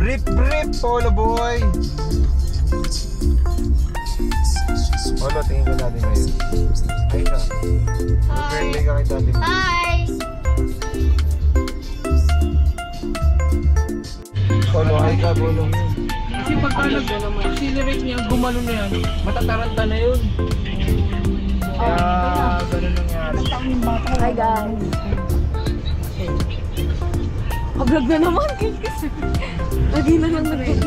Brief, Polo boy. Polo, tingin ka natin ngayon. Hi ka. Birthday ka kay Daddy. Hi! Polo, hi ka, Polo. Kasi pagka nag-accelerate niya, gumano na yan, matataranta na yun. Kaya, ganun nangyari. Hi guys! Vlog na naman kasi lagi na lang rin.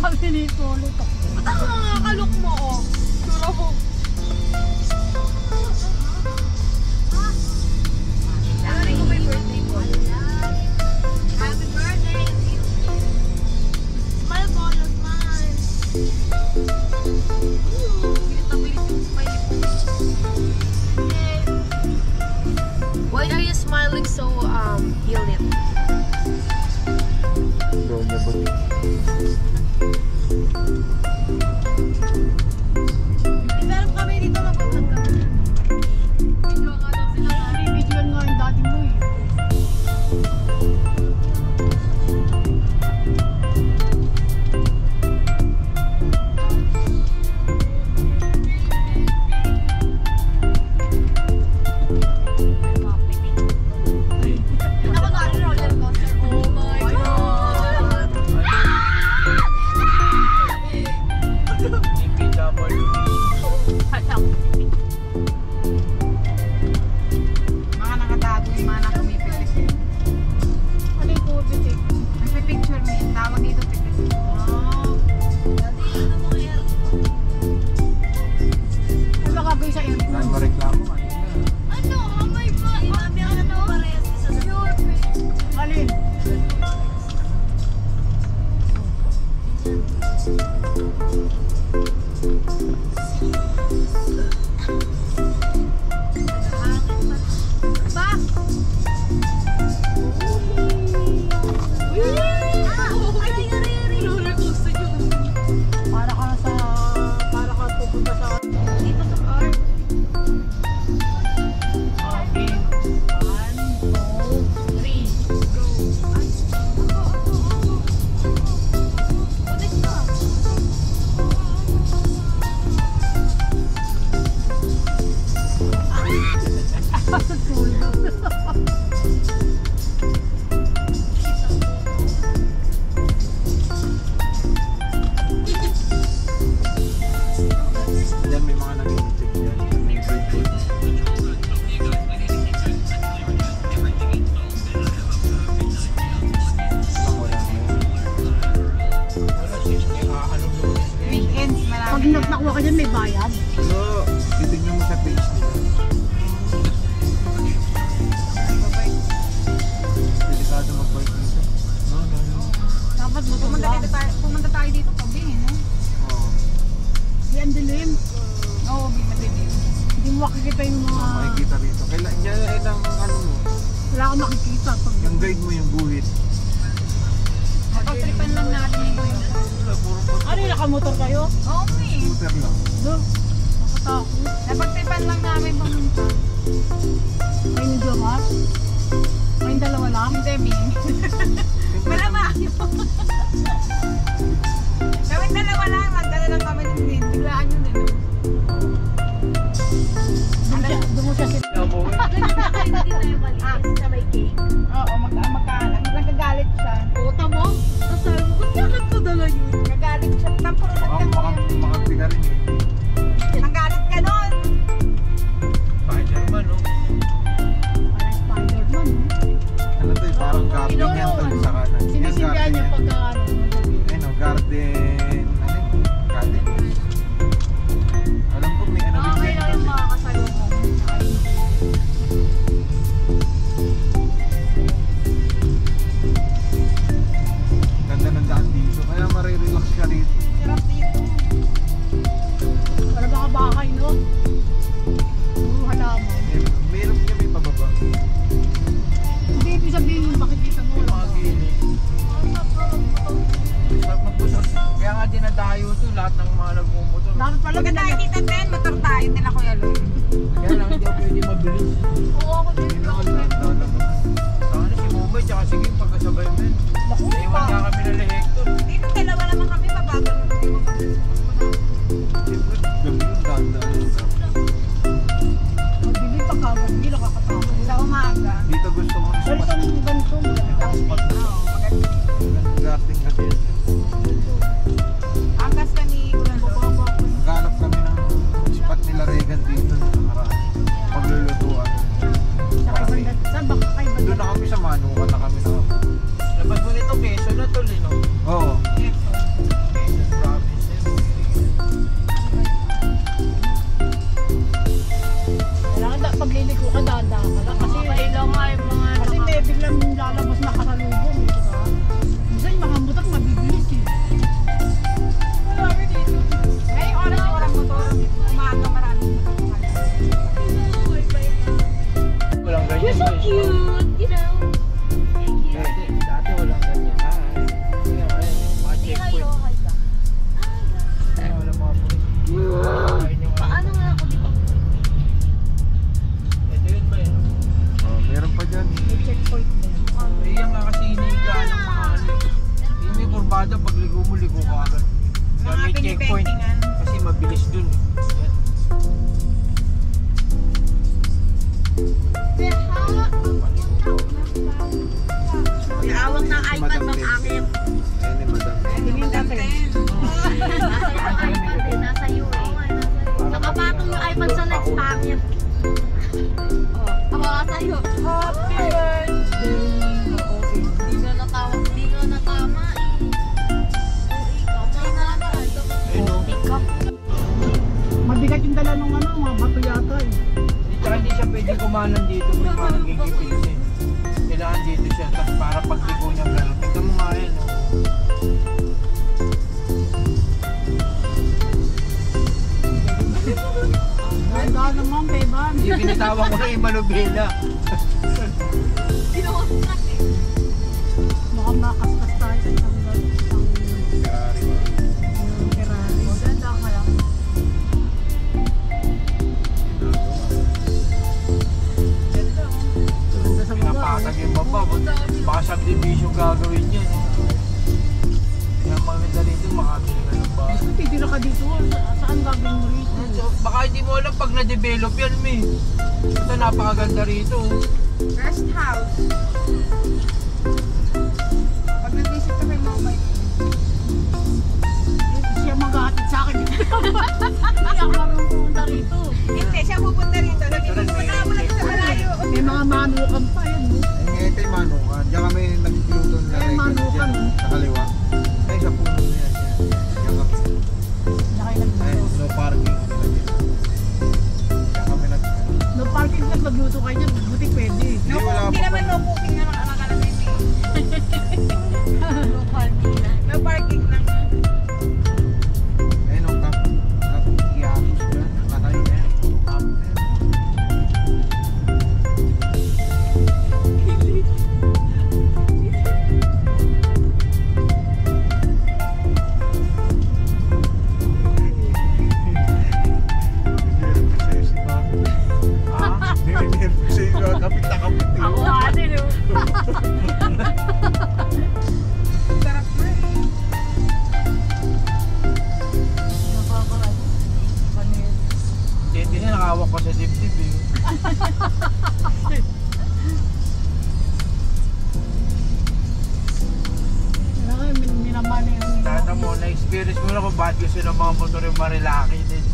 Family polo to. Ba't ang nakakalok mo, oh? Sura mo. Nakarin ko may birthday polo. Happy birthday! Smile polo, smile! Pilit na pilit yung smile po. Why are you smiling so, healing? Donya ba? Meron kami dito mag-vlog kami. Video nga daw sila. Video nga yung daddy mo eh. Yan, may mga nag-iitik yan. May bird food. Wala Weekends, Pag marami. nakuha ka dyan, may bayad. So, titignan mo sa page nila. Delikado mag-park dito. No. Dapat mo Pumunta tayo dito pag no? Oo. Yan dilim. Oo, madilim. Hindi mo makikita yung mga... Makikita rito. Kailan yan ay ng ano mo. Wala kang makikita. Pag... Yung guide mo yung guhit. Pagtripan lang natin yung Ano yung nakamotor kayo? Oo, may. Scooter lang. No. Nakatakot. Napagtripan lang namin pumunta. Kayo ni Jomar? Kayong dalawa lang? Hindi, Ming. Malamang yun. Kaming dalawa lang, magdala lang kami ng din. Biglaan yun eh. Doon mo siya si... Oo, nagkagalit siya. Puta mo? Sasabi mo, ba't yakit ko dala yun? Nagagalit siya. Tampuro lang Makakti ka rin eh. Nanggalit ka nun. Spider-Man, no? Parang Spider-Man. Ano to eh, parang garden yan to sa kanan. Yan, Sinisindihan garden niya yan. pagka ano. Ayun o, garden. Ano yun? Garden. Alam ko may ano rin Okay yan lang yung to. mga kasalubong. Ganda ng daan dito. Kaya marirelax ka rito. Sarap dito. Para baka bahay, no? Puro halaman. Eh, meron kami pababa. Hindi ibig sabihin yung makikita mo. Yung mga Wala. gini. Sarap magpusok. Kaya nga dinadayo to lahat ng mga nagmumotor. Dapat pala Pagka tayo ganyan. dito, Ten, motor tayo nila Kuya Lloyd. Kaya lang hindi ako pwede mabilis. Oo, ako din. Yun ang landaan lang naman. Saka na si Mumbai tsaka si Kim pagkasabay mo yun. Naku, Naiwan nga kami na Hector. Dito, dalawa naman kami, mabagal. Siyempre, gabi yung daan-daan. mabilis pa kagad. Hindi nakakatakot. Sa umaga. Dito gusto ko Pero itong ganito, ang spot na Oo, maganda. garden kasi. Angkas kami, Kuya Lloyd. Naghanap kami ng spot nila Regan dito nung nakaraan. Paglulutuan. Saan baka kayo Doon na kami sa Manukan na kami na. Labas mo nito peso na tol, no? Oo. Quezon province. Kailangan pagliliko ka, dahan-dahan ka lang. Kasi, kasi may biglang lalabas na kasalubong. Di ba? Minsan yung mga motor mabibilis eh. Marami dito. Ngayong oras yung walang motor. Umaga marami. Walang ganyan. You're so cute, you know. Dati walang ganyan. Kaya mga checkpoint. Kaya walang mga pulis. Paano nga ako dito? Ito yun ba yun? Oh, meron pa dyan. May checkpoint din. Iyan nga kasi hiniga ng mga ano. Yung may kurbada, pag ligo mo, ligo ka agad. Kaya Mga may checkpoint. pinipentingan. Kasi mabilis dun. Yan. Naawak ng Si iPad Madam ng Beth. akin. Ayun ni Madam. Tingin natin. Nasa yung iPad eh, nasa iyo eh. Nakapatong yung iPad sa next packet. Oh, ako sa'yo. Happy birthday. Hindi na natama eh. Oh, ikaw. Sa'yo na lang tayo. Ayun o. Pick up. Mabigat yung dala ng ano, mga bato yata eh. Hindi siya pwede kumanan dito. May parang gigipit siya. Kailangan dito siya. Tapos para pagligo niya gano'n. Tignan mo nga yan. Oh. Ganda naman, Beban. Yung tinatawag ko na yung Manubela. Ginawa ko na eh. Mukhang makaskas tayo sa isang Ferrari ba? Ferrari. Ganda ka lang. Ganda sa baba. Pinapatag yung baba. Baka subdivision gagawin yan. Kaya maganda rito, makabili ka ng bahay. Gusto titira ka dito. Saan gagawin mo rito? So, baka hindi mo alam pag na-develop yan, me. Ito, napakaganda rito. Rest house. Pag nag-visit ka kay Mama, Siya mag-aatid sa akin. Hindi ako marunong pumunta rito. hindi siya pupunta rito. Pupunta mo lang sa malayo. May mga manukan pa yan. No? Ay, ito yung manukan. Diyan kami nagluto ng Ay, manukan, no? Sa kaliwa. Ay, sa puno na yan. Diyan kami. Nakay Ay, nagluto. no parking. Diyan kami nag... No parking lang magluto kayo dyan. Buti pwede. No Hindi, wala cooking pa naman, pa. no cooking na nakalagay din. No parking na. No parking lang. Ayun, ang iyatos dyan. Nakay na yan. Tapos yan. Kapit na kapit. Ako ate, no? Sarap na eh. Hindi na nakawak ko sa dibdib eh. Minamana yung Tata mo, na-experience mo na kung bakit gusto ng mga motor yung marilaki din.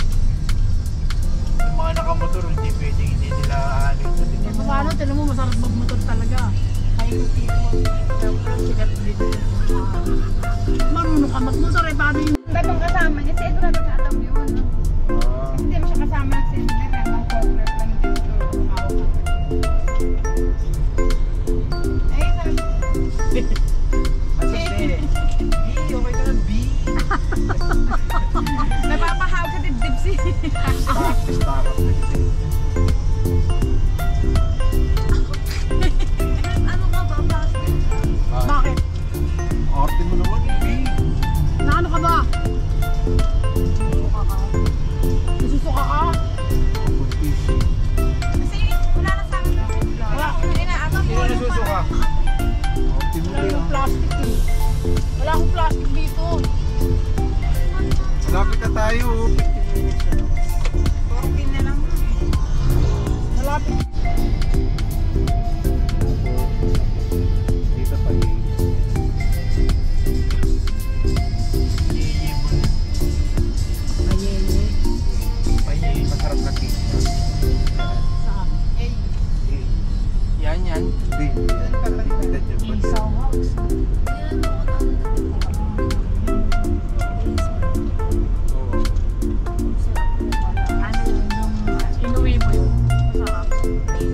Yung mga nakamotor, hindi pwedeng hindi nila ano ito. Eh, paano? Tinan mo, masarap magmotor talaga. Paikot-ikot. Sigat dito. Marunong ka magmotor eh. Paano yung... Batong kasama niya. Si ito na nagkataw yun. Hindi mo siya kasama ng sender. Ang corporate lang dito. Ay, sabi. Masasaya. B, okay ka na, B. Napapahawag sa dibdib si. Ano ka ba? Plastic? Bakit? Arte mo naman, B. Naano ka ba? Nasusuka ka? Nasusuka ka? Buntis. Kasi wala na sa akin. Wala akong inaabang Sino nasusuka? Arte mo Wala yan. akong plastic eh. Wala akong plastic dito. Malapit na tayo. 15 minutes na. 14 na lang. Malapit. Dito pa eh. Yeyebon. Ayeye. Payey. Masarap na pizza. Saan? Eh, Yan, yan. Hindi. Edad niya ba? Isaw House. Yan mo ko Oo. Ano yun? Yung inuwi mo yun? Masarap.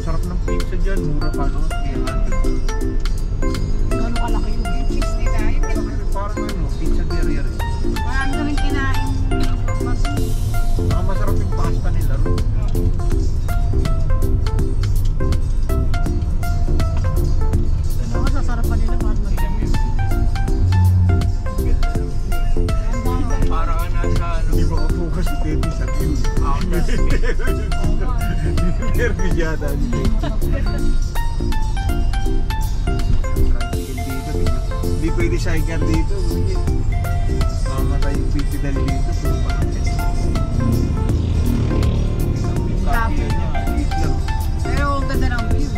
Sarap ng pizza dyan. Mura pa no? 300. Gano'ng kalaki yun? yung cheese nila. Yung Parang ano, pizza birria rin. marami kaming kinain. Mas, Saka masarap yung pasta nila rin. Baka sasarapan nila bakit mag-gamis. Para ka nasa ano. Hindi makapokus si Teddy sa view. Outer space. Nervous yata si Teddy. Tricycle dito. Hindi pwede sidecar dito. Mamatay yung pizza dahil dito. Puro pa lang. Traffic. pero ang ganda ng view.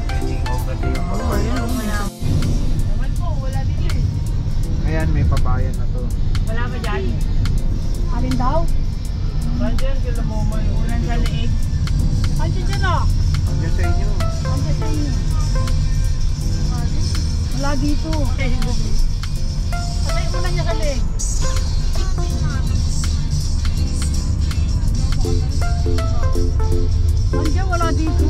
Oo, yun. Ewan ko, wala dito eh. Ayan, may pabayan na to. Wala ba dyan? Alin daw? Nandiyan kila Moma yung Ulan sa leeg. Andiyan dyan ah. Andiyan sa inyo. Andiyan sa inyo. Wala dito. Patay mo na niya sa leg. Andiyan, wala dito.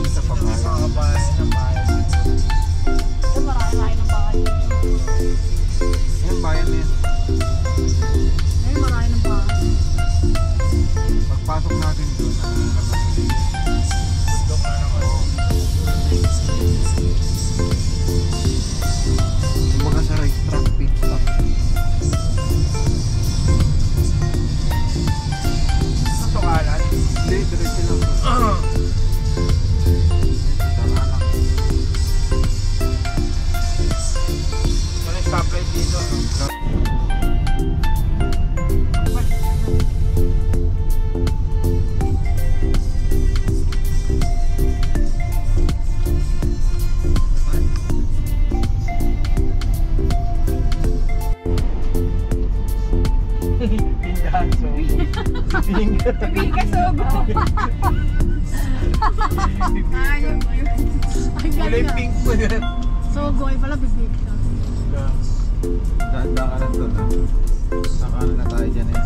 Sa pabayan. mga kabayan ng bayan. Ito, marami-rami ng bahay. Ayan, bayan na yan. Ayun, marami ng bahay. Pagpasok natin doon, ang naman Bundok na naman. Bibingka sogo. Ayaw mo yun. Ay, Kulay ganda. pink po yan. Sogo ay pala bibigla. Daan ka lang doon. Sakalan na tayo dyan eh.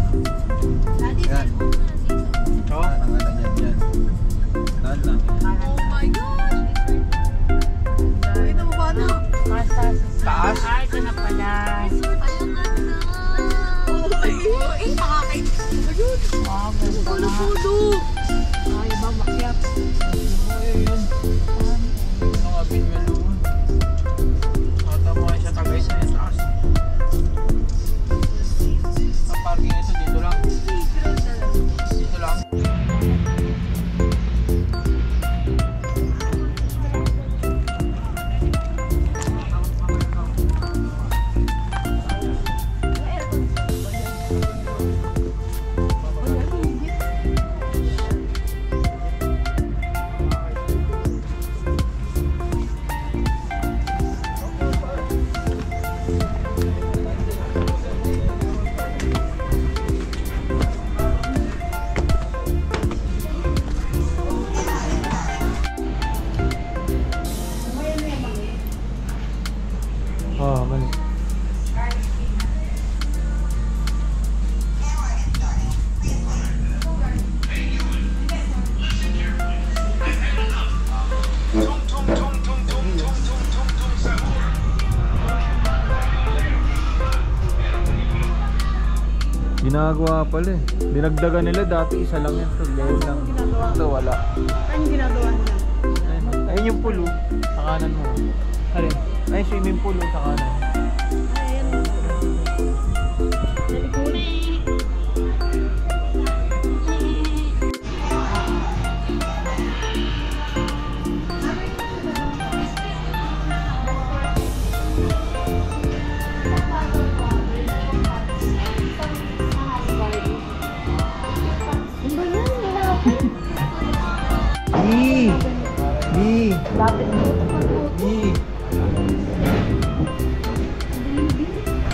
Daddy, Yan. cellphone na dito. Oh, Daan ang alam yan. Daan lang. Oh my gosh! Ay, na ba na? taas. Ay, ito na pala. Ayun na na. Oh my God! Eh, nakakait. Ayun. Wow, ganda Ano nga. po do? Ay, ba makyat. Ayun. Ano nga, binwelo. Mata mo kayo sa tagay sa taas. Ang parking ito dito lang. Dito lang. Oh, man. Ginagawa pala eh. Dinagdagan nila dati isa lang yan. So, level lang. Ito wala. Ano yung ginagawa nila? Ayun yung pool oh. Sa kanan mo. Alin? Ay, swimming pool oh, sa kanan. Ay, ayan.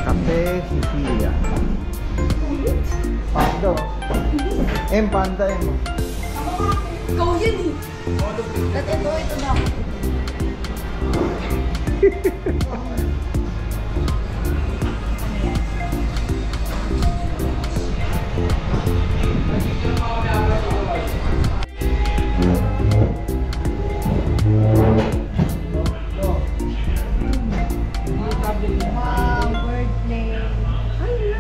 Cafe Sicilia. Panda. Panda M. Ikaw yan eh. Dati ito na. Wow, birthday. Ay,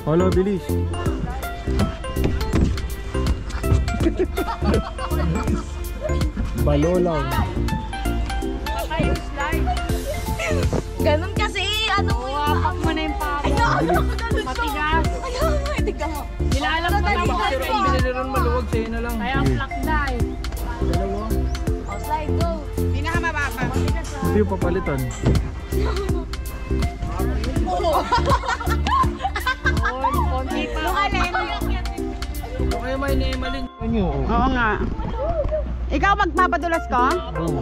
Hala, bilis. Balo lang. Ganun kasi, ano mo yun? Wapak mo na yung pako. Matigas. Nilalam mo na ba? Pero kung biniliran maluwag, sa'yo na lang. Kaya flak die. Dalawa. Oh, slide, go. Pinakamababa. Ito yung papalitan. Oh, konti pa. Kung kayo may naimalin. Ano? Oo nga. Ikaw magpapadulas ko? Oo.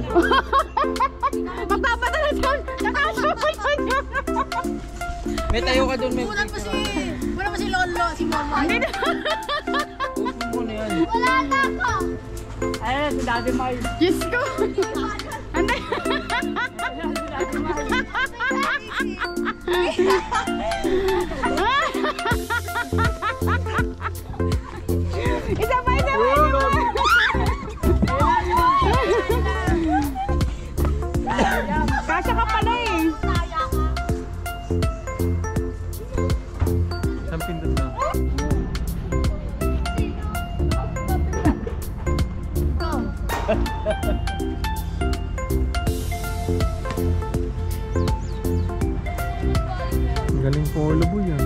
Magpapadulas ko? Nakasusunod yun. May tayo ka doon, may Wala pa si Lolo, si Mama. Upo mo na yan. Wala na ako. Ayun, si Daddy Mike. Diyos ko. Ano? Ayun, si Daddy Mike. Isa pa, isa pa, isa pa. Kasya ka pala eh. Saan pindot na? Ang galing po labo yan.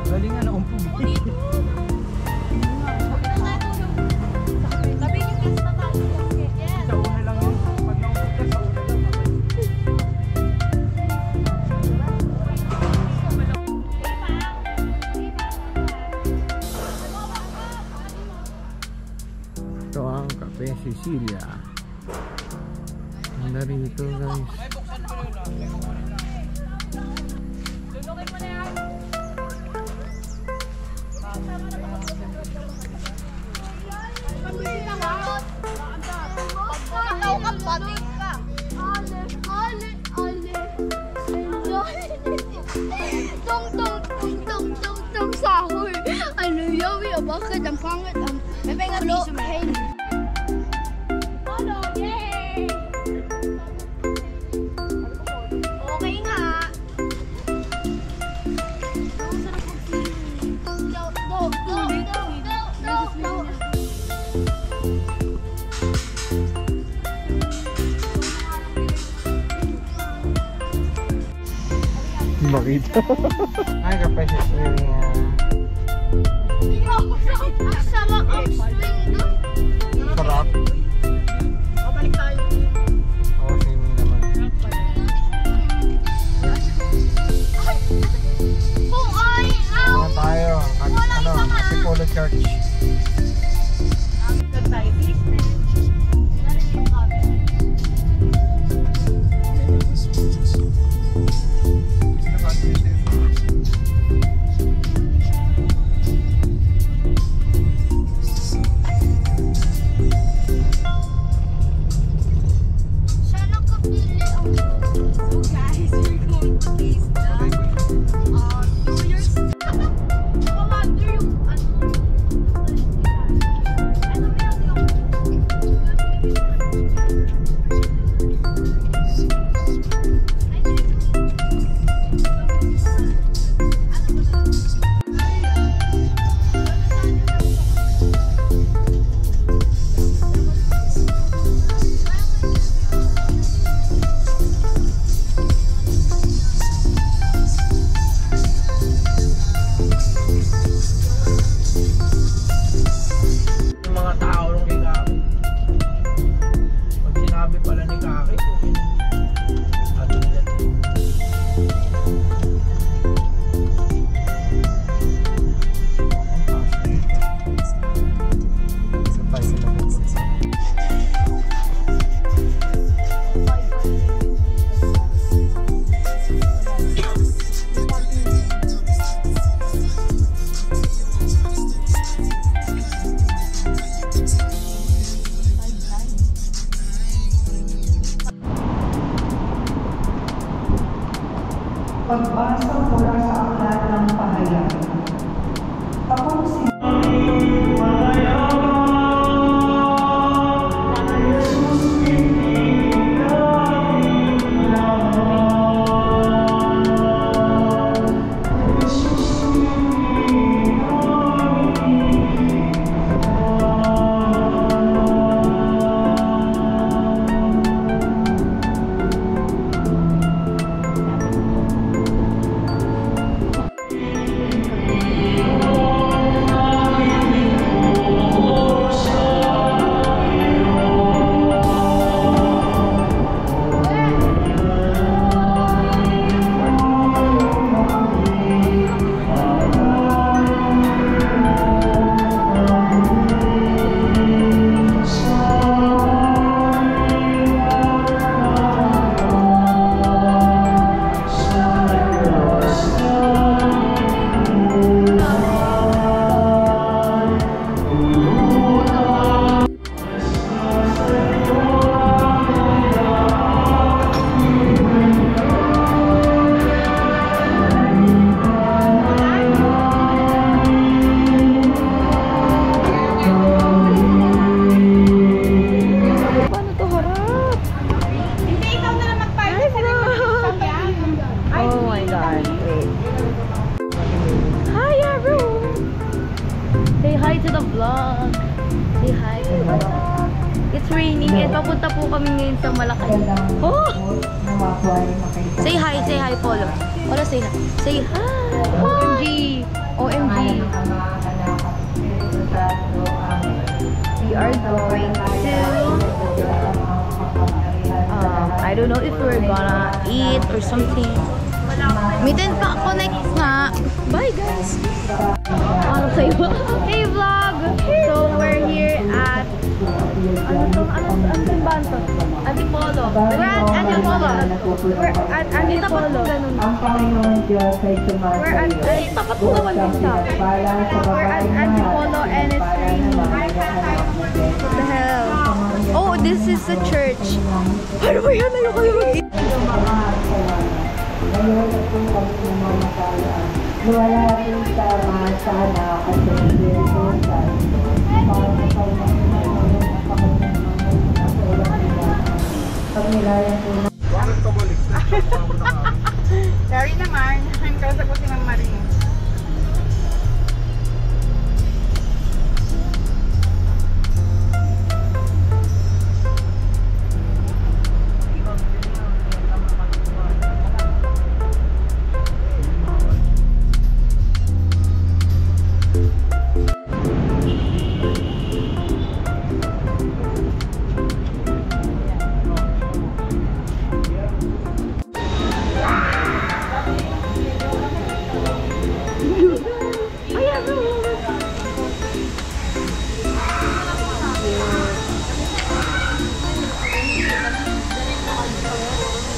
Galing nga na umpo. Sabi niyo kasi na tayo. Yes. Sa una lang yun. Pag naumpo ka, sa una lang. Ito ang Cafe Sicilia. Ang narito guys. Ikaw ka, pating ka. Tong sahur. Ano yawi, bakit ang pangit ang Bebe nga piso mo. Hello, yay! Okay nga. Makita. Ay, Cafe Sicilia. Ang sama ang swing doon. Sarap. Babalik tayo. Oo, swimming naman. Kung ay Ano tayo? Ano? Antipolo Church. Tayo. sana kapili ang So guys, we're going to taste the New Year's. Wonder yung ano meron yung Yung mga tao nung kay Kaki. Pag sinabi pala ni Kaki, ano nila din. Sabay sila pupunta. Pagbasa mula sa aklat ng pahayag. Ako si Jesus, God. Wait. Hi, everyone! Say hi to the vlog. Say hi to the vlog. It's raining and papunta po kami ngayon sa Malacan. Oh! Say hi, Polo. Polo, say hi. Say hi! OMG! OMG! We are going to... I don't know if we're gonna eat or something. Meetin pa ako next nga. Bye, guys! Ano sa'yo? Hey, vlog! So, we're here at... Ano ba ito? Antipolo. We're at Antipolo. We're at Antipolo. Ang Panginoon Diyos ay We're at... Ay, tapat mo naman din siya. We're at Antipolo and it's raining. What the hell? Oh, this is a church. Ano ba yan? Ayoko yung mag-eat. Ngayon at kung kami namamatayan, wala rin tama sana kasi hindi rin sa para sa pagnilayan po na. Sorry naman. Ang kausap ko si Ma'am Marie.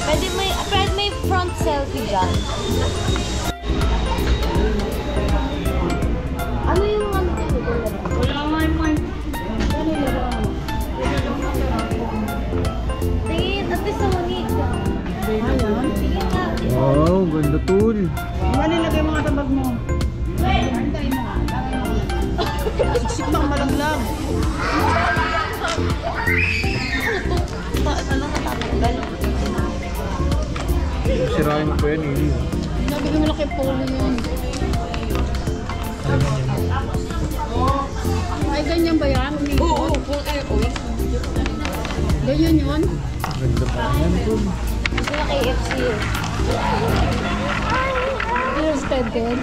Pwede may front selfie dyan. Ano yung ano dito? Wala nga yung point. Tingin, at least sa monique. Tingin nga. Wow, ganda tool. Ano nilagay mo nga sa bag mo? Antay mo. Siksik na malaglag. Ano natatanggal? Sirain mo pa yan eh. Nabili mo lang kay Polo yun. Ay, ganyan ba yan? Oo. Ganyan yun? Ganda pa yan tool. Gusto na KFC. Interested din?